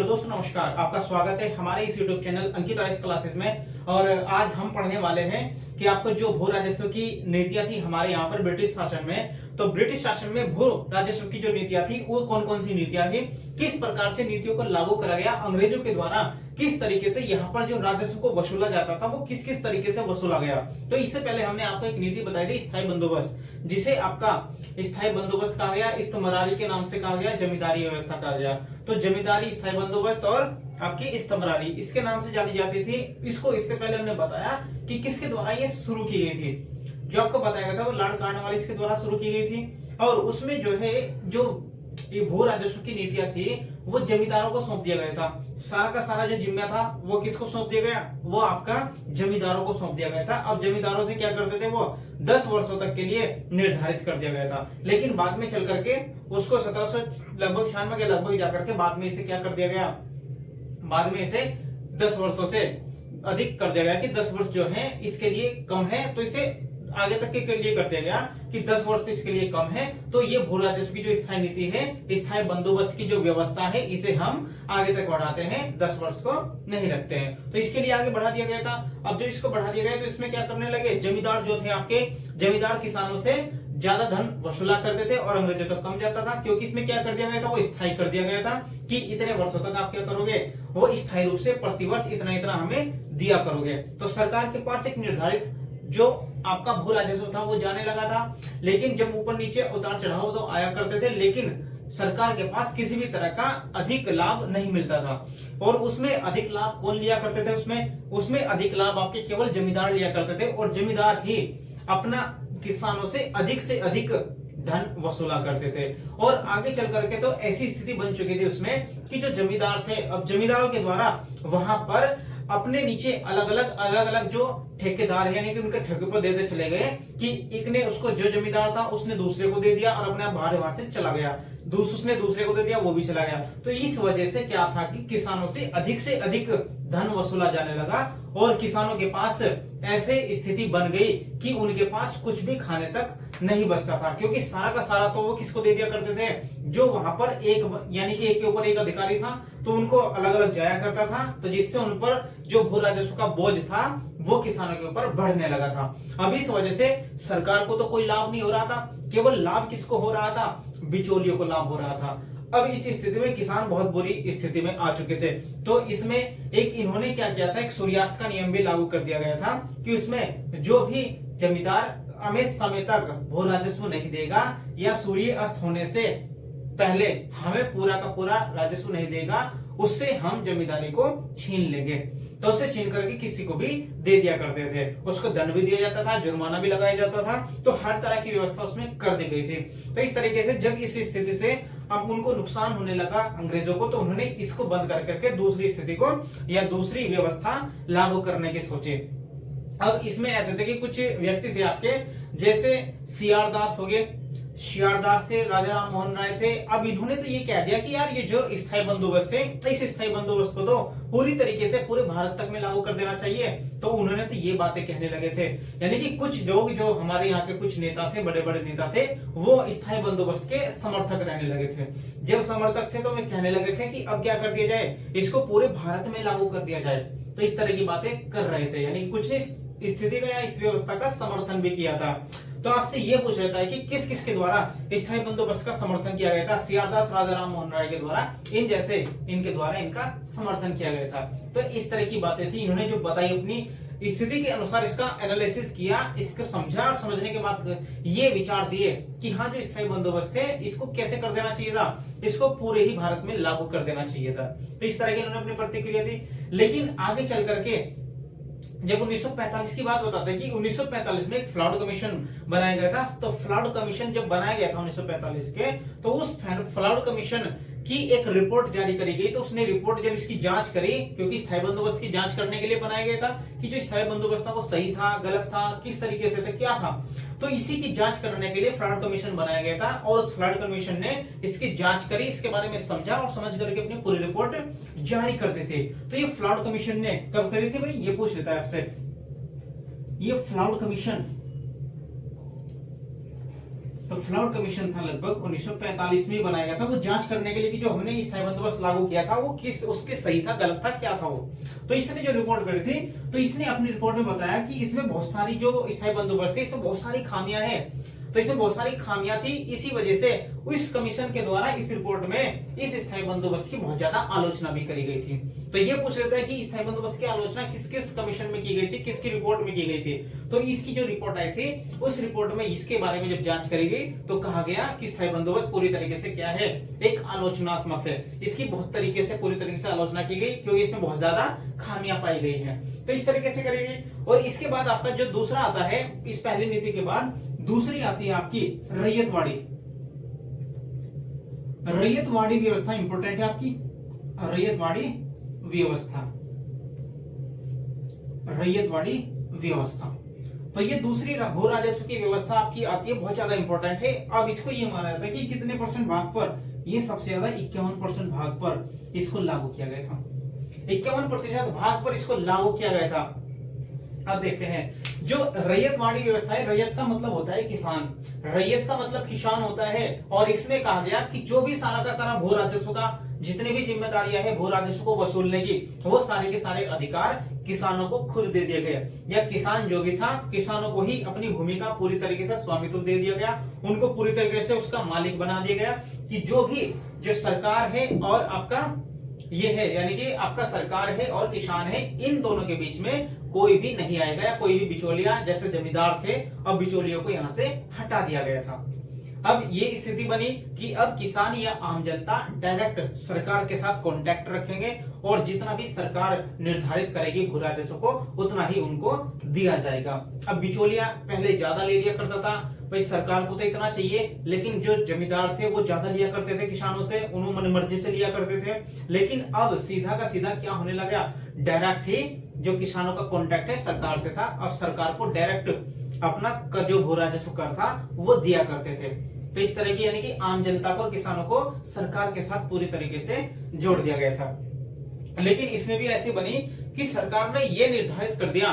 दोस्तों नमस्कार, आपका स्वागत है हमारे इस YouTube चैनल अंकित आईएएस क्लासेस में। और आज हम पढ़ने वाले हैं कि आपको जो भू राजस्व की नीतियां थी हमारे यहाँ पर ब्रिटिश शासन में, तो ब्रिटिश शासन में भू राजस्व की जो नीतियां थी वो कौन कौन सी नीतियां थी, किस प्रकार से नीतियों को लागू करा गया, अंग्रेजों के द्वारा किस तरीके से यहाँ पर जो राजस्व को वसूला जाता था वो किस किस तरीके से वसूला गया। तो इससे पहले हमने आपको एक नीति बताई थी स्थायी बंदोबस्त, जिसे आपका स्थायी बंदोबस्त कहा गया, इस्तमरारी के नाम से कहा गया, जमींदारी व्यवस्था कहा गया। तो जमींदारी, स्थायी बंदोबस्त और आपकी इस्तमरारी इसके नाम से जानी जाती थी। इसको इससे पहले हमने बताया कि किसके द्वारा ये शुरू की गई थी। जो आपको बताया गया था वो लॉर्ड कॉर्नवालिस के द्वारा शुरू की गई थी। और उसमें जो है जो ये भू राजस्व की नीतियां थी वो जमींदारों को सौंप दिया गया था। सारा का सारा जो जिम्मा था वो किसको सौंप दिया गया, वो आपका जमींदारों को सौंप दिया गया था। अब जमींदारों से क्या करते थे, वो 10 वर्षों तक के लिए निर्धारित कर दिया गया था। लेकिन बाद में चल करके उसको 1796 के लगभग जाकर के बाद में इसे क्या कर दिया गया, बाद में इसे 10 वर्षों से अधिक कर दिया गया कि 10 वर्ष जो है इसके लिए कम है, तो इसे आगे तक के लिए कर दिया गया कि 10 वर्ष इसके लिए कम है। तो ये भू राजस्व की जो स्थायी नीति है, स्थायी बंदोबस्त की जो व्यवस्था है, इसे हम आगे तक बढ़ाते हैं, 10 वर्ष को नहीं रखते हैं। तो इसके लिए आगे बढ़ा दिया गया था। अब जब इसको बढ़ा दिया गया तो इसमें क्या करने लगे, जमींदार जो थे आपके, जमींदार किसानों से ज्यादा धन वसूला करते थे और अंग्रेजों तक कम जाता था, क्योंकि इसमें क्या कर दिया गया था, वो स्थायी कर दिया गया था कि इतने वर्षों तक आप क्या करोगे, वो स्थायी रूप से प्रतिवर्ष इतना इतना हमें दिया करोगे। तो सरकार के पास एक निर्धारित जो आपका भू राजस्व था वो जाने लगा था। लेकिन जब ऊपर नीचे उतार चढ़ाव तो आया करते थे, लेकिन सरकार के पास किसी भी तरह का अधिक लाभ नहीं मिलता था। और उसमें अधिक लाभ कौन लिया करते थे, उसमें अधिक लाभ आपके केवल जमींदार लिया करते थे, और जमींदार ही अपना किसानों से अधिक धन वसूला करते थे। और आगे चल करके तो ऐसी स्थिति बन चुकी थी उसमें कि जो जमींदार थे, अब जमींदारों के द्वारा वहां पर अपने नीचे अलग अलग जो ठेकेदार है, यानी कि उनके ठेके पर देते चले गए कि एक ने उसको, जो जमींदार था उसने दूसरे को दे दिया और अपने बाहर वहां से चला गया, उसने दूसरे को दे दिया, वो भी चला गया। तो इस वजह से क्या था कि किसानों से अधिक धन वसूला जाने लगा और किसानों के पास ऐसे स्थिति बन गई कि उनके पास कुछ भी खाने तक नहीं बचता था, क्योंकि सारा का सारा तो वो किसको दे दिया करते थे, जो वहां पर एक, यानी कि एक के ऊपर एक अधिकारी था, तो उनको अलग अलग जाया करता था। तो जिससे उन पर जो भू राजस्व का बोझ था वो किसानों के ऊपर बढ़ने लगा था। अब इस वजह से सरकार को तो कोई लाभ नहीं हो रहा था, केवल लाभ किसको हो रहा था, बिचौलियों को लाभ हो रहा था। अब इस स्थिति में किसान बहुत बुरी स्थिति में आ चुके थे। तो इसमें एक इन्होंने क्या किया था, एक सूर्यास्त का नियम भी लागू कर दिया गया था कि उसमें जो भी जमींदार हमें समय तक भू राजस्व नहीं देगा या सूर्य अस्त होने से पहले हमें पूरा का पूरा राजस्व नहीं देगा, उससे हम जमींदारी को छीन लेंगे। तो उससे छीन करके किसी को भी दे दिया करते थे, उसको दंड भी दिया जाता था, जुर्माना भी लगाया जाता था। तो हर तरह की व्यवस्था उसमें कर दी गई थी। तो इस तरीके से जब इस स्थिति से अब उनको नुकसान होने लगा अंग्रेजों को, तो उन्होंने इसको बंद कर करके दूसरी स्थिति को या दूसरी व्यवस्था लागू करने की सोची। अब इसमें ऐसे थे कि कुछ व्यक्ति थे आपके, जैसे सीआर दास हो गए, सीआर दास थे, राजा राम मोहन राय थे। अब इन्होंने तो ये कह दिया कि यार ये जो स्थायी बंदोबस्त है, इस स्थायी बंदोबस्त को तो पूरी तरीके से पूरे भारत तक में लागू कर देना चाहिए। तो उन्होंने तो ये बातें कहने लगे थे, यानी कि कुछ लोग जो हमारे यहाँ के कुछ नेता थे, बड़े बड़े नेता थे, वो स्थायी बंदोबस्त के समर्थक रहने लगे थे। जब समर्थक थे तो वे कहने लगे थे कि अब क्या कर दिया जाए, इसको पूरे भारत में लागू कर दिया जाए। तो इस तरह की बातें कर रहे थे, यानी कि कुछ ने स्थिति का या इस व्यवस्था का समर्थन भी किया था। तो आपसे ये पूछ रहता है कि किस किस के द्वारा स्थायी बंदोबस्त का समर्थन किया गया था, सीआर दास, राजा राम मोहन राय के द्वारा, इनके द्वारा इनका समर्थन किया गया था। तो इस तरह की बातें थी, इन्होंने जो बताई अपनी स्थिति के अनुसार इसका एनालिसिस किया, इसको समझा और समझने के बाद ये विचार दिए कि हाँ जो स्थायी बंदोबस्त है इसको कैसे कर देना चाहिए था, इसको पूरे ही भारत में लागू कर देना चाहिए था। तो इस तरह की इन्होंने अपनी प्रतिक्रिया दी। लेकिन आगे चल करके जब 1945 की बात बताते हैं कि 1945 में एक फ्लॉड कमीशन बनाया गया था। तो फ्लॉड कमीशन जब बनाया गया था 1945 के, तो उस फ्लॉड कमीशन की एक रिपोर्ट जारी करी गई। तो उसने रिपोर्ट जब इसकी जांच करी, क्योंकि स्थायी बंदोबस्त की जांच करने के लिए बनाया गया था कि जो स्थायी बंदोबस्त था वो सही था, गलत था, किस तरीके से था, क्या था, तो इसी की जांच करने के लिए फ्लॉड कमीशन बनाया गया था। और उस फ्लॉड कमीशन ने इसकी जांच करी, इसके बारे में समझा और समझ करके अपनी पूरी रिपोर्ट जारी कर दी थी। तो ये फ्लॉड कमीशन ने कब करी थी भाई, ये पूछ लेता है आपसे। ये फ्लॉड कमीशन तो फ्लावर कमीशन था लगभग 1945 में बनाया गया था, वो जांच करने के लिए कि जो हमने स्थायी बंदोबस्त लागू किया था वो किस उसके सही था गलत था क्या था वो। तो इसने जो रिपोर्ट करी थी तो इसने अपनी रिपोर्ट में बताया कि इसमें बहुत सारी जो स्थायी बंदोबस्त थी इसमें बहुत सारी खामियां हैं। तो इसमें बहुत सारी खामियां थी, इसी वजह से इस कमीशन के द्वारा इस रिपोर्ट में इस स्थायी बंदोबस्त की बहुत ज्यादा आलोचना भी करी गई थी। तो ये पूछ लेता है कि स्थायी बंदोबस्त की आलोचना किस किस कमीशन में की गई थी, किसकी रिपोर्ट में की गई थी। तो इसकी जो रिपोर्ट आई थी उस रिपोर्ट में इसके बारे में जब जांच करी गई तो कहा गया कि स्थायी बंदोबस्त पूरी तरीके से क्या है, एक आलोचनात्मक है। इसकी बहुत तरीके से पूरी तरीके से आलोचना की गई क्योंकि इसमें बहुत ज्यादा खामियां पाई गई है। तो इस तरीके से करी गई। और इसके बाद आपका जो दूसरा आता है, इस पहली नीति के बाद दूसरी आती है आपकी रैयतवाड़ी। रैयतवाड़ी व्यवस्था इंपॉर्टेंट है आपकी, रैयतवाड़ी व्यवस्था, रैयतवाड़ी व्यवस्था। तो ये दूसरी भू राजस्व की व्यवस्था आपकी आती है, बहुत ज्यादा इंपॉर्टेंट है। अब इसको ये माना जाता है कि कितने परसेंट भाग पर, ये सबसे ज्यादा 51% भाग पर इसको लागू किया गया था। 51% भाग पर इसको लागू किया गया था। अब देखते हैं जो रैयतवाड़ी व्यवस्था है, रैयत का मतलब होता है किसान, रैयत का मतलब किसान होता है। और इसमें कहा गया कि जो भी सारा का सारा भू राजस्व का जितनी भी जिम्मेदारियां है भू राजस्व को वसूलने की, वो सारे के सारे अधिकार किसानों को खुद दे दिया गया, या किसान जो भी था किसानों को ही अपनी भूमि का पूरी तरीके से स्वामित्व दे दिया गया, उनको पूरी तरीके से उसका मालिक बना दिया गया। कि जो सरकार है और आपका ये है, यानी कि आपका सरकार है और किसान है, इन दोनों के बीच में कोई भी नहीं आएगा, या कोई भी बिचौलिया जैसे जमींदार थे अब बिचौलियों को यहां से हटा दिया गया था। अब ये स्थिति बनी कि अब किसान या आम जनता डायरेक्ट सरकार के साथ कांटेक्ट रखेंगे और जितना भी सरकार निर्धारित करेगी भू राजस्व को उतना ही उनको दिया जाएगा। अब बिचौलिया पहले ज्यादा ले लिया करता था, भाई सरकार को तो इतना चाहिए, लेकिन जो जमींदार थे वो ज्यादा लिया करते थे किसानों से, उन्होंने मर्जी से लिया करते थे। लेकिन अब सीधा का सीधा क्या होने लगा, डायरेक्ट ही जो किसानों का कांटेक्ट है सरकार से था, अब सरकार को डायरेक्ट अपना जो भू राजस्व कर था वो दिया करते थे। तो इस तरह की यानी कि आम जनता को और किसानों को सरकार के साथ पूरी तरीके से जोड़ दिया गया था। लेकिन इसमें भी ऐसी बनी कि सरकार ने यह निर्धारित कर दिया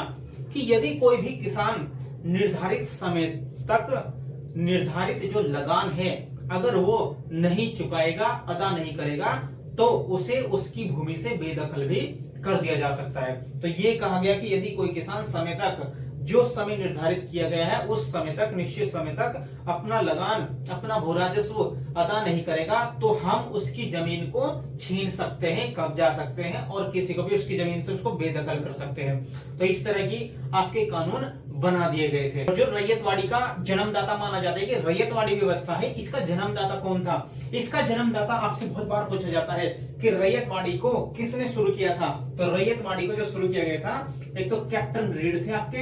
कि यदि कोई भी किसान निर्धारित समय तक निर्धारित जो लगान है अगर वो नहीं चुकाएगा, अदा नहीं करेगा, तो उसे उसकी भूमि से बेदखल भी कर दिया जा सकता है। तो ये कहा गया कि यदि कोई किसान समय तक, जो समय निर्धारित किया गया है उस समय तक, निश्चित समय तक अपना लगान, अपना भू राजस्व अदा नहीं करेगा, तो हम उसकी जमीन को छीन सकते हैं, कब्जा सकते हैं और किसी को भी उसकी जमीन से उसको बेदखल कर सकते हैं। तो इस तरह की आपके कानून बना दिए गए थे। और जो रैयतवाड़ी का जन्मदाता माना जाता है कि रैयतवाड़ी व्यवस्था है, इसका जन्मदाता कौन था? इसका जन्मदाता आपसे बहुत बार पूछा जाता है कि रैयतवाड़ी को किसने शुरू किया था। तो रैयतवाड़ी को जो शुरू किया गया था, एक तो कैप्टन रीड थे आपके,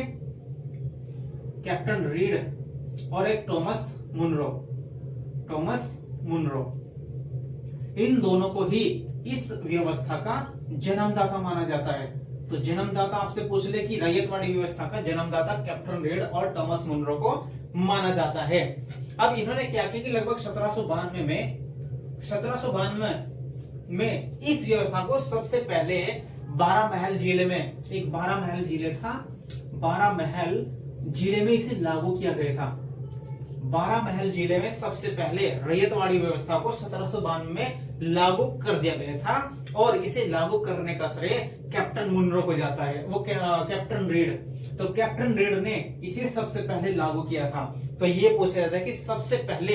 कैप्टन रीड, और एक टॉमस मुनरो, टॉमस मुनरो। इन दोनों को ही इस व्यवस्था का जन्मदाता माना जाता है। तो जन्मदाता आपसे पूछ ले कि रैयतवाड़ी व्यवस्था का जन्मदाता कैप्टन रीड और टॉमस मुनरो को माना जाता है। अब इन्होंने क्या किया कि लगभग 1792 में इस व्यवस्था को सबसे पहले 12 महल जिले में, एक 12 महल जिले था, 12 महल जिले में इसे लागू किया गया था। 12 महल जिले में सबसे पहले रैयतवाड़ी व्यवस्था को 1792 में लागू कर दिया गया था, और इसे लागू करने का श्रेय कैप्टन मुनरो को जाता है, वो कैप्टन रीड। तो कैप्टन रीड ने इसे सबसे पहले लागू किया था। तो ये पूछा जाता है कि सबसे पहले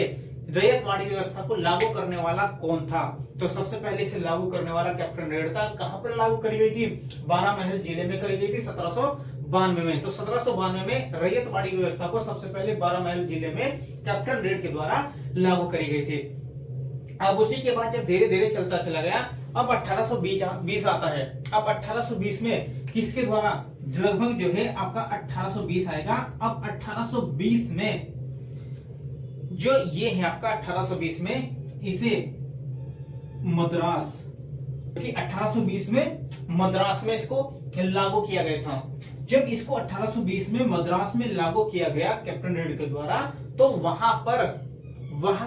रैयतवाड़ी व्यवस्था को लागू करने वाला कौन था? तो सबसे पहले इसे लागू करने वाला कैप्टन रीड था। कहां पर लागू करी गई थी? 12 महल जिले में करी गई थी 1792 में। तो 1792 में रैयतवाड़ी व्यवस्था को सबसे पहले 12 महल जिले में कैप्टन रीड के द्वारा लागू करी गई थी। अब उसी के बाद जब धीरे धीरे चलता चला गया, अब 1820 आता है। अब 1820 में किसके द्वारा, लगभग जो है आपका 1820 आएगा। अब 1820 में जो ये है आपका 1820 में इसे मद्रास, क्योंकि 1820 में मद्रास में इसको लागू किया गया था। जब इसको 1820 में मद्रास में लागू किया गया कैप्टन रीड के द्वारा, तो वहां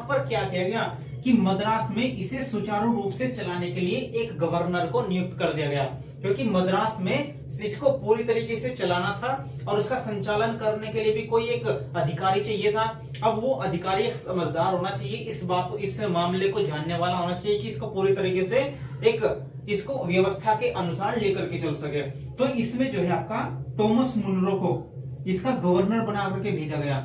पर क्या किया गया, कि मद्रास में इसे सुचारू रूप से चलाने के लिए एक गवर्नर को नियुक्त कर दिया गया, क्योंकि मद्रास में इसको पूरी तरीके से चलाना था और उसका संचालन करने के लिए भी कोई एक अधिकारी चाहिए था। अब वो अधिकारी एक समझदार होना चाहिए, इस मामले को जानने वाला होना चाहिए कि इसको पूरी तरीके से इसको व्यवस्था के अनुसार लेकर के चल सके। तो इसमें जो है आपका टॉमस मुनरो को इसका गवर्नर बना करके भेजा गया।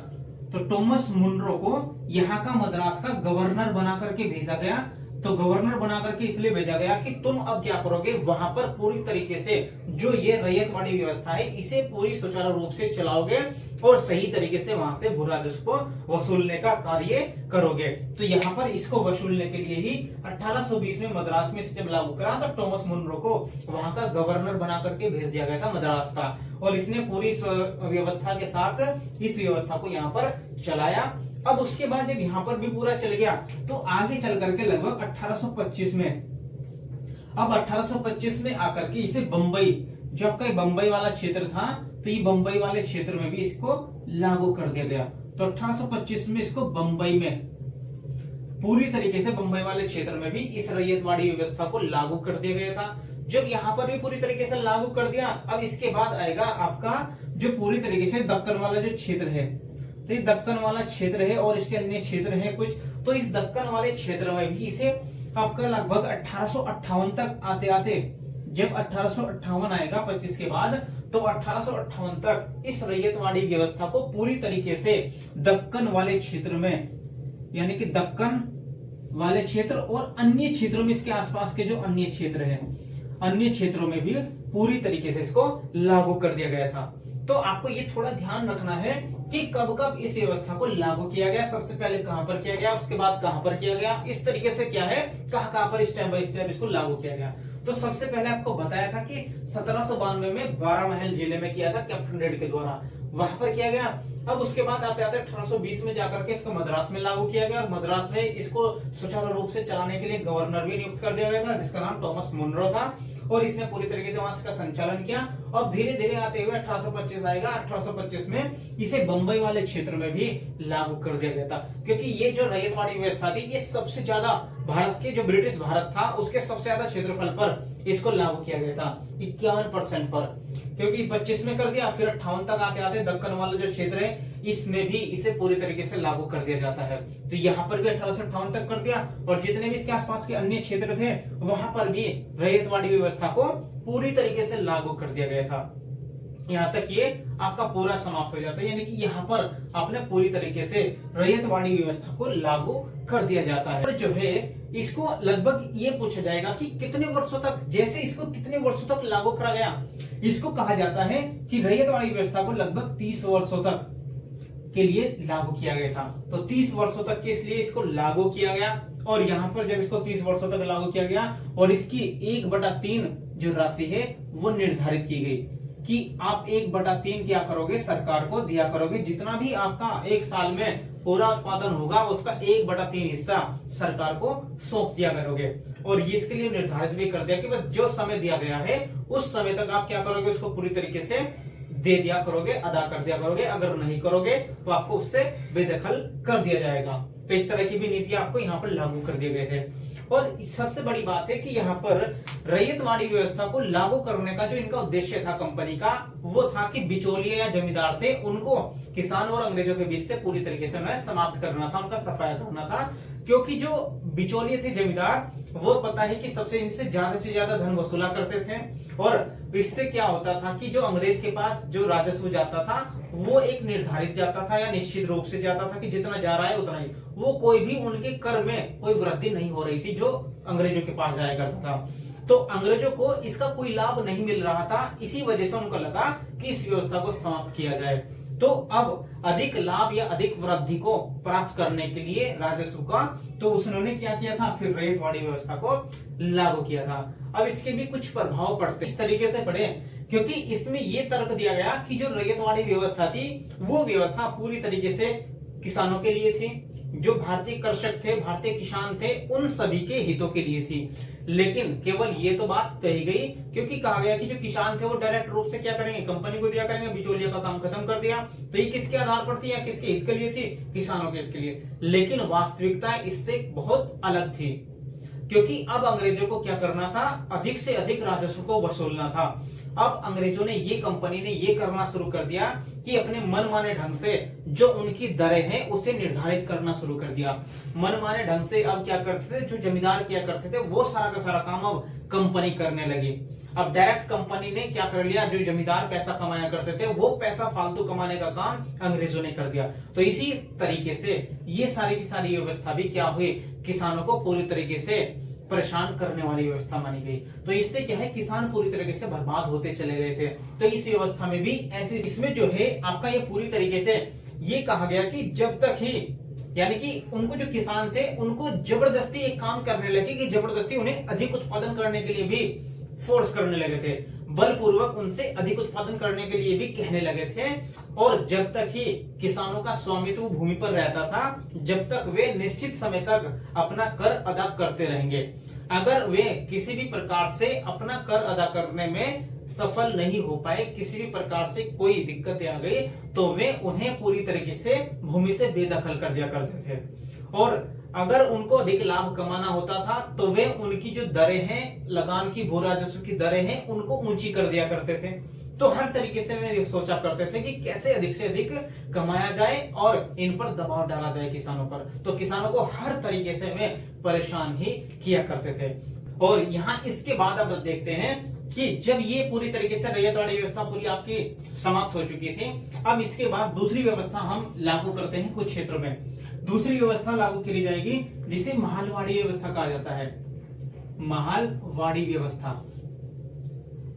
तो टॉमस मुनरो को यहाँ का मद्रास का गवर्नर बना करके भेजा गया। तो गवर्नर बना करके इसलिए भेजा गया कि तुम अब क्या करोगे, वहां पर पूरी तरीके से जो ये रैयतवाड़ी व्यवस्था है इसे पूरी सुचारू रूप से चलाओगे और सही तरीके से वहां से भू राजस्व को वसूलने का कार्य करोगे। तो यहाँ पर इसको वसूलने के लिए ही 1820 में मद्रास में जब लागू करा तो टॉमस मुनरो को वहां का गवर्नर बना करके भेज दिया गया था मद्रास का, और इसने पूरी व्यवस्था के साथ इस व्यवस्था को यहाँ पर चलाया। अब उसके बाद जब यहाँ पर भी पूरा चल गया तो आगे चल करके लगभग 1825 में, अब 1825 में आकर के इसे बंबई, जो आपका बंबई वाला क्षेत्र था, तो ये बंबई वाले क्षेत्र में भी इसको लागू कर दिया गया। तो 1825 में इसको बंबई में पूरी तरीके से बंबई वाले क्षेत्र में भी इस रैयतवाड़ी व्यवस्था को लागू कर दिया गया था। जब यहाँ पर भी पूरी तरीके से लागू कर दिया, अब इसके बाद आएगा आपका जो पूरी तरीके से दक्कन वाला जो क्षेत्र है, तो ये दक्कन वाला क्षेत्र है और इसके अन्य क्षेत्र है कुछ। तो इस दक्कन वाले क्षेत्र में भी इसे आपका लगभग 1858 तक आते आते, जब 1858 आएगा 25 के बाद, तो 1858 तक इस रैयतवाड़ी व्यवस्था को पूरी तरीके से दक्कन वाले क्षेत्र में, यानी कि दक्कन वाले क्षेत्र और अन्य क्षेत्रों में, इसके आसपास के जो अन्य क्षेत्र हैं, अन्य क्षेत्रों में भी पूरी तरीके से इसको लागू कर दिया गया था। तो आपको ये थोड़ा ध्यान रखना है कि कब कब इस व्यवस्था को लागू किया गया, सबसे पहले कहां पर किया गया, उसके बाद कहां पर किया गया, इस तरीके से क्या है, कहां पर स्टेप बाय स्टेप इसको लागू किया गया। तो सबसे पहले आपको बताया था कि 1792 में 12 महल जिले में किया था कैप्टन रेड के द्वारा, वहां पर किया गया। अब उसके बाद आते आते 1820 में जाकर के इसको मद्रास में लागू किया गया और मद्रास में इसको सुचारू रूप से चलाने के लिए गवर्नर भी नियुक्त कर दिया गया था, जिसका नाम टॉमस मुनरो था, और इसने पूरी तरीके से वहां इसका संचालन किया। और धीरे धीरे आते हुए 1825 आएगा, 1825 में इसे बंबई वाले क्षेत्र में भी लागू कर दिया गया था, क्योंकि ये जो रैयतवाड़ी व्यवस्था थी ये सबसे ज्यादा भारत के, जो ब्रिटिश भारत था उसके सबसे ज्यादा क्षेत्रफल पर इसको लागू किया गया था 51% पर, क्योंकि 25 में कर दिया, फिर 58 तक आते आते दक्कन वाला जो क्षेत्र है इसमें भी इसे पूरी तरीके से लागू कर दिया जाता है। तो यहाँ पर भी 1858 तक कर दिया, और जितने भी इसके आसपास के अन्य क्षेत्र थे वहां पर भी रैयतवाड़ी व्यवस्था को पूरी तरीके से लागू कर दिया गया था। यहाँ तक ये आपका पूरा समाप्त हो जाता है, यानी कि यहाँ पर आपने पूरी तरीके से रैयतवाड़ी व्यवस्था को लागू कर दिया जाता है। और जो है इसको लगभग ये पूछा जाएगा कि कितने वर्षों तक, जैसे इसको कितने वर्षों तक लागू करा गया, इसको कहा जाता है कि रैयतवाड़ी व्यवस्था को लगभग 30 वर्षों तक के लिए लागू किया गया था। तो 30 वर्षों तक के इसलिए इसको लागू किया गया, और यहाँ पर जब इसको 30 वर्षों तक लागू किया गया और इसकी 1/3 जो राशि है वो निर्धारित की गई कि आप 1/3 क्या करोगे, सरकार को दिया करोगे, जितना भी आपका एक साल में पूरा उत्पादन होगा उसका 1/3 हिस्सा सरकार को सौंप दिया करोगे। और ये इसके लिए निर्धारित भी कर दिया कि बस जो समय दिया गया है उस समय तक आप क्या करोगे, उसको पूरी तरीके से दे दिया करोगे, अदा कर दिया करोगे, अगर नहीं करोगे तो आपको उससे बेदखल कर दिया जाएगा। तो इस तरह की भी नीति आपको यहाँ पर लागू कर दिए गए थे। और सबसे बड़ी बात है कि यहाँ पर रैयतवाड़ी व्यवस्था को लागू करने का जो इनका उद्देश्य था कंपनी का, वो था कि बिचौलिए या जमींदार थे उनको किसान और अंग्रेजों के बीच से पूरी तरीके से उन्हें समाप्त करना था, उनका सफाया करना था। क्योंकि जो बिचौलिए थे जमींदार, वो पता है कि सबसे इनसे से ज्यादा धन वसूला करते थे, और इससे क्या होता था कि जो अंग्रेज के पास जो राजस्व जाता था वो एक निर्धारित जाता था या निश्चित रूप से जाता था कि जितना जा रहा है उतना ही, वो कोई भी उनके कर में कोई वृद्धि नहीं हो रही थी जो अंग्रेजों के पास जाया करता था। तो अंग्रेजों को इसका कोई लाभ नहीं मिल रहा था, इसी वजह से उनको लगा कि इस व्यवस्था को समाप्त किया जाए। तो अब अधिक लाभ या अधिक वृद्धि को प्राप्त करने के लिए राजस्व का, तो उन्होंने क्या किया था, फिर रैयतवाड़ी व्यवस्था को लागू किया था। अब इसके भी कुछ प्रभाव पड़ते, इस तरीके से पड़े, क्योंकि इसमें यह तर्क दिया गया कि जो रैयतवाड़ी व्यवस्था थी वो व्यवस्था पूरी तरीके से किसानों के लिए थी, जो भारतीय कृषक थे, भारतीय किसान थे, उन सभी के हितों के लिए थी। लेकिन केवल ये तो बात कही गई, क्योंकि कहा गया कि जो किसान थे वो डायरेक्ट रूप से क्या करेंगे, कंपनी को दिया करेंगे, बिचौलिया का काम खत्म कर दिया। तो ये किसके आधार पर थी या किसके हित के लिए थी, किसानों के हित के लिए। लेकिन वास्तविकता इससे बहुत अलग थी, क्योंकि अब अंग्रेजों को क्या करना था, अधिक से अधिक राजस्व को वसूलना था। अब अंग्रेजों ने, ये कंपनी ने ये करना शुरू कर दिया कि अपने मनमाने ढंग से जो उनकी दरें हैं उसे निर्धारित करना शुरू कर दिया। मनमाने ढंग से अब क्या करते थे, जो जमींदार किया करते थे वो सारा का सारा काम अब कंपनी करने लगी। अब डायरेक्ट कंपनी ने क्या कर लिया, जो जमींदार पैसा कमाया करते थे वो पैसा फालतू कमाने का काम अंग्रेजों ने कर दिया। तो इसी तरीके से ये सारी की सारी व्यवस्था भी क्या हुई, किसानों को पूरी तरीके से परेशान करने वाली व्यवस्था मानी गई। तो इससे क्या है, किसान पूरी तरीके से बर्बाद होते चले गए थे। तो इस व्यवस्था में भी ऐसे, इसमें जो है आपका ये पूरी तरीके से ये कहा गया कि जब तक ही, यानी कि उनको, जो किसान थे उनको जबरदस्ती एक काम करने लगे कि जबरदस्ती उन्हें अधिक उत्पादन करने के लिए भी फोर्स करने लगे थे, बलपूर्वक उनसे अधिक उत्पादन करने के लिए भी कहने लगे थे। और जब तक ही किसानों का स्वामित्व भूमि पर रहता था, जब तक वे निश्चित समय तक अपना कर अदा करते रहेंगे। अगर वे किसी भी प्रकार से अपना कर अदा करने में सफल नहीं हो पाए, किसी भी प्रकार से कोई दिक्कत आ गई, तो वे उन्हें पूरी तरीके से भूमि से बेदखल कर दिया करते थे। और अगर उनको अधिक लाभ कमाना होता था तो वे उनकी जो दरें हैं, लगान की, भू राजस्व की दरें हैं, उनको ऊंची कर दिया करते थे। तो हर तरीके से वे सोचा करते थे कि कैसे अधिक से अधिक कमाया जाए और इन पर दबाव डाला जाए किसानों पर। तो किसानों को हर तरीके से वे परेशान ही किया करते थे। और यहाँ इसके बाद अब देखते हैं कि जब ये पूरी तरीके से रैयतवाड़ी व्यवस्था पूरी आपकी समाप्त हो चुकी थी, अब इसके बाद दूसरी व्यवस्था हम लागू करते हैं कुछ क्षेत्रों में। दूसरी व्यवस्था लागू की जाएगी जिसे महलवाड़ी व्यवस्था कहा जाता है। महलवाड़ी व्यवस्था।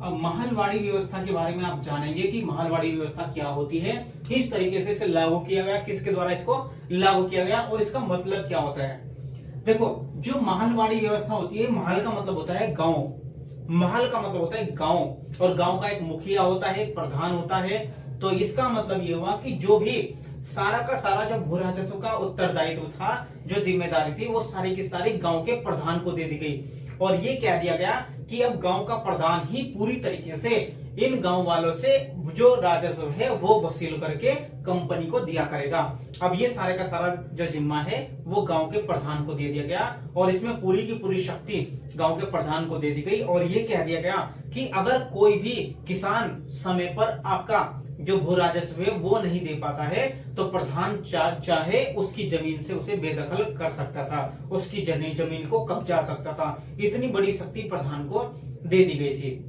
अब महलवाड़ी व्यवस्था के बारे में आप जानेंगे कि महलवाड़ी व्यवस्था क्या होती है, किस तरीके से इसे लागू किया गया, किसके द्वारा इसको लागू किया गया और इसका मतलब क्या होता है। देखो, जो महलवाड़ी व्यवस्था होती है, महल का मतलब होता है गांव, महल का मतलब होता है गांव, और गांव का एक मुखिया होता है, प्रधान होता है। तो इसका मतलब ये हुआ कि जो भी सारा का सारा जो भू राजस्व का उत्तरदायित्व था, जो जिम्मेदारी थी, वो सारी की सारी गांव के प्रधान को दे दी गई। और ये कह दिया गया कि अब गांव का प्रधान ही पूरी तरीके से इन गांव वालों से जो राजस्व है वो वसूल करके कंपनी को दिया करेगा। अब ये सारे का सारा जो जिम्मा है वो गांव के प्रधान को दे दिया गया और इसमें पूरी की पूरी शक्ति गांव के प्रधान को दे दी गई। और ये कह दिया गया कि अगर कोई भी किसान समय पर आपका जो भू राजस्व है वो नहीं दे पाता है तो प्रधान चाहे उसकी जमीन से उसे बेदखल कर सकता था, उसकी जमीन को कब्जा सकता था। इतनी बड़ी शक्ति प्रधान को दे दी गई थी।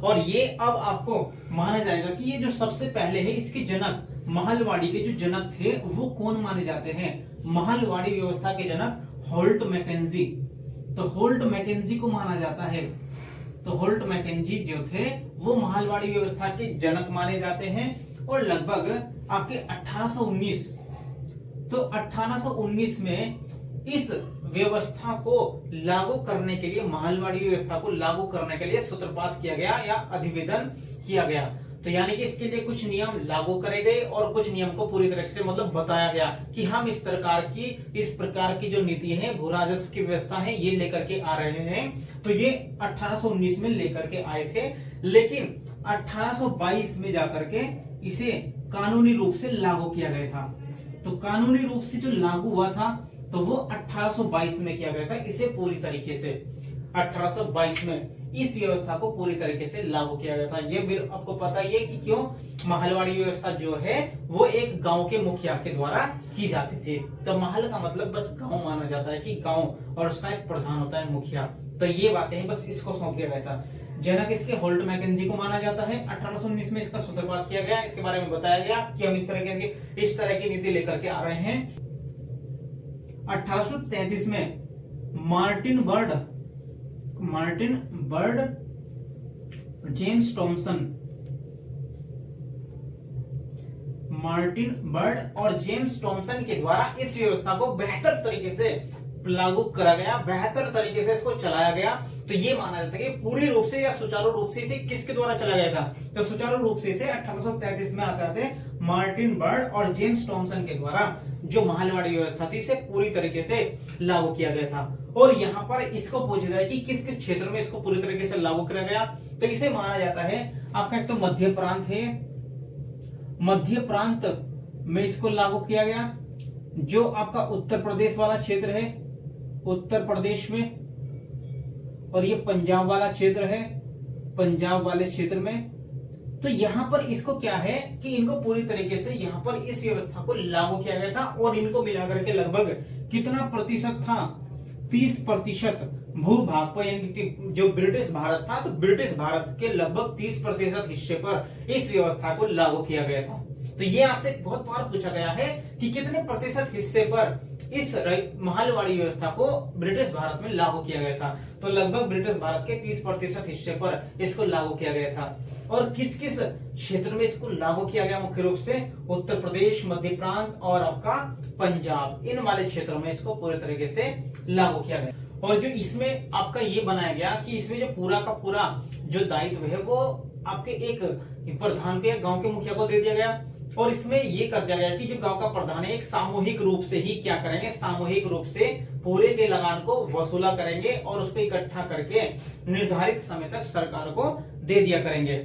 और ये अब आपको माना जाएगा कि ये जो सबसे पहले है, इसके जनक, महलवाड़ी के जो जनक थे वो कौन माने जाते हैं। महलवाड़ी व्यवस्था के जनक होल्ट मैकेंजी। तो होल्ट मैकेंजी को माना जाता है। तो होल्ट मैकेंजी जो थे वो महलवाड़ी व्यवस्था के जनक माने जाते हैं। और लगभग आपके 1819, तो 1819 में इस व्यवस्था को लागू करने के लिए, महलवाड़ी व्यवस्था को लागू करने के लिए सूत्रपात किया गया या अधिवेदन किया गया। तो यानी कि इसके लिए कुछ नियम लागू करे गए और कुछ नियम को पूरी तरह से मतलब बताया गया कि हम इस प्रकार की जो नीति है, भू राजस्व की व्यवस्था है, ये लेकर के आ रहे हैं। तो ये 1819 में लेकर के आए थे, लेकिन 1822 में जाकर के इसे कानूनी रूप से लागू किया गया था। तो कानूनी रूप से जो लागू हुआ था तो वो 1822 में किया गया था। इसे पूरी तरीके से 1822 में इस व्यवस्था को पूरी तरीके से लागू किया गया था। ये भी आपको पता ही है कि क्यों महलवाड़ी व्यवस्था जो है वो एक गांव के मुखिया के द्वारा की जाती थी। तो महल का मतलब बस गांव माना जाता है कि गांव, और उसका एक प्रधान होता है मुखिया। तो ये बातें हैं, बस इसको सौंप दिया गया था। जनक इसके होल्ट मैकेंजी को माना जाता है। 1819 में इसका सूत्रपात किया गया, इसके बारे में बताया गया कि हम इस तरह की नीति लेकर के आ रहे हैं। 1833 में Martin bird, James Thomson, Martin bird और जेम्स टॉमसन के द्वारा इस व्यवस्था को बेहतर तरीके से लागू करा गया, बेहतर तरीके से इसको चलाया गया। तो ये माना जाता है कि पूरी रूप से या सुचारू रूप से इसे किसके द्वारा चलाया गया था। तो सुचारू रूप से इसे 1833 में आते आते मार्टिन बर्ड और जेम्स टॉमसन के द्वारा जो महलवाड़ी व्यवस्था थी इसे पूरी तरीके से लागू किया गया था। और यहाँ पर इसको पूछा जाए कि किस किस क्षेत्र में इसको पूरी तरीके से लागू किया गया, तो इसे माना जाता है आपका एक तो मध्य प्रांत है, मध्य प्रांत में इसको लागू किया गया। जो आपका उत्तर प्रदेश वाला क्षेत्र है, उत्तर प्रदेश में, और ये पंजाब वाला क्षेत्र है, पंजाब वाले क्षेत्र में, तो यहां पर इसको क्या है कि इनको पूरी तरीके से यहां पर इस व्यवस्था को लागू किया गया था। और इनको मिलाकर के लगभग कितना प्रतिशत था, 30% भूभाग पर, यानी कि जो ब्रिटिश भारत था, तो ब्रिटिश भारत के लगभग 30% हिस्से पर इस व्यवस्था को लागू किया गया था। तो ये आपसे बहुत बार पूछा गया है कि कितने प्रतिशत हिस्से पर इस महलवाड़ी व्यवस्था को ब्रिटिश भारत में लागू किया गया था, तो लगभग ब्रिटिश भारत के 30% हिस्से पर इसको लागू किया गया था। और किस किस क्षेत्र में इसको लागू किया गया, मुख्य रूप से उत्तर प्रदेश, मध्य प्रांत और आपका पंजाब, इन वाले क्षेत्रों में इसको पूरे तरीके से लागू किया गया। और जो इसमें आपका ये बनाया गया कि इसमें जो पूरा का पूरा जो दायित्व है वो आपके एक प्रधान को या गांव के मुखिया को दे दिया गया। और इसमें ये कर दिया गया कि जो गांव का प्रधान है एक सामूहिक रूप से ही क्या करेंगे, सामूहिक रूप से पूरे के लगान को वसूला करेंगे और उसको इकट्ठा करके निर्धारित समय तक सरकार को दे दिया करेंगे।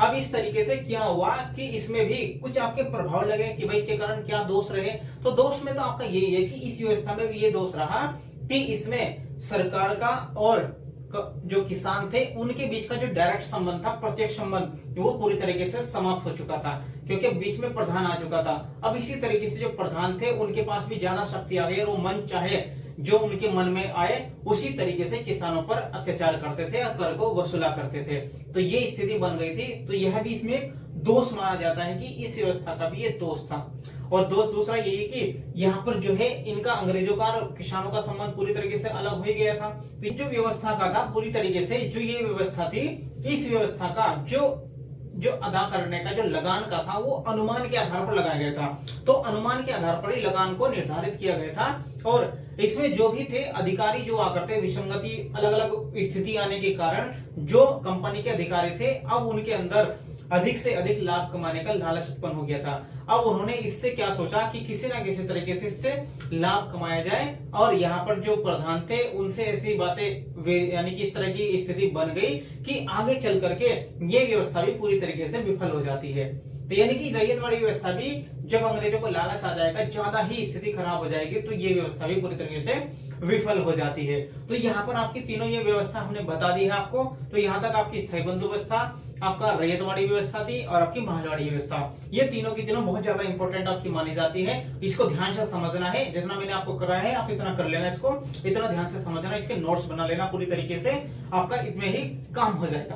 अब इस तरीके से क्या हुआ कि इसमें भी कुछ आपके प्रभाव लगे कि भाई इसके कारण क्या दोष रहे, तो दोष में तो आपका यही है कि इस व्यवस्था में भी ये दोष रहा कि इसमें सरकार का और जो किसान थे उनके बीच का जो डायरेक्ट संबंध था, प्रत्यक्ष संबंध, वो पूरी तरीके से समाप्त हो चुका था, क्योंकि बीच में प्रधान आ चुका था। अब इसी तरीके से जो प्रधान थे उनके पास भी ज्यादा शक्ति आ गई और वो मन चाहे जो उनके मन में आए उसी तरीके से किसानों पर अत्याचार करते थे और कर को वसूला करते थे। तो ये स्थिति बन गई थी। तो यह भी इसमें दोष माना जाता है कि इस व्यवस्था का भी ये दोष था। और दोष दूसरा ये है कि यहाँ पर जो है इनका अंग्रेजों का और किसानों का संबंध पूरी तरीके से अलग हो गया था। तो जो व्यवस्था का था पूरी तरीके से जो ये व्यवस्था थी, इस व्यवस्था का जो अदा करने का जो लगान का था वो अनुमान के आधार पर लगाया गया था। तो अनुमान के आधार पर ही लगान को निर्धारित किया गया था। और इसमें जो भी थे अधिकारी जो आकर थे, विसंगति अलग अलग स्थिति आने के कारण जो कंपनी के अधिकारी थे अब उनके अंदर अधिक से अधिक लाभ कमाने का लालच उत्पन्न हो गया था। अब उन्होंने इससे क्या सोचा कि किसी ना किसी तरीके से इससे लाभ कमाया जाए। और यहाँ पर जो प्रधान थे उनसे ऐसी बातें यानी कि इस तरह की स्थिति बन गई कि आगे चल करके ये व्यवस्था भी पूरी तरीके से विफल हो जाती है। तो यानी कि रैयतवाड़ी व्यवस्था भी जब अंग्रेजों को लालच आ जाएगा, ज्यादा ही स्थिति खराब हो जाएगी, तो ये व्यवस्था भी पूरी तरीके से विफल हो जाती है। तो यहाँ पर आपकी तीनों ये व्यवस्था हमने बता दी है आपको। तो यहाँ तक आपकी स्थायी बंदोबस्त था, आपका रैयतवाड़ी व्यवस्था थी और आपकी महलवाड़ी व्यवस्था, ये तीनों की तीनों बहुत ज्यादा इंपॉर्टेंट आपकी मानी जाती है। इसको ध्यान से समझना है, जितना मैंने आपको कराया है आप इतना कर लेना, इसको इतना ध्यान से समझना, इसके नोट्स बना लेना पूरी तरीके से, आपका इतने ही काम हो जाएगा।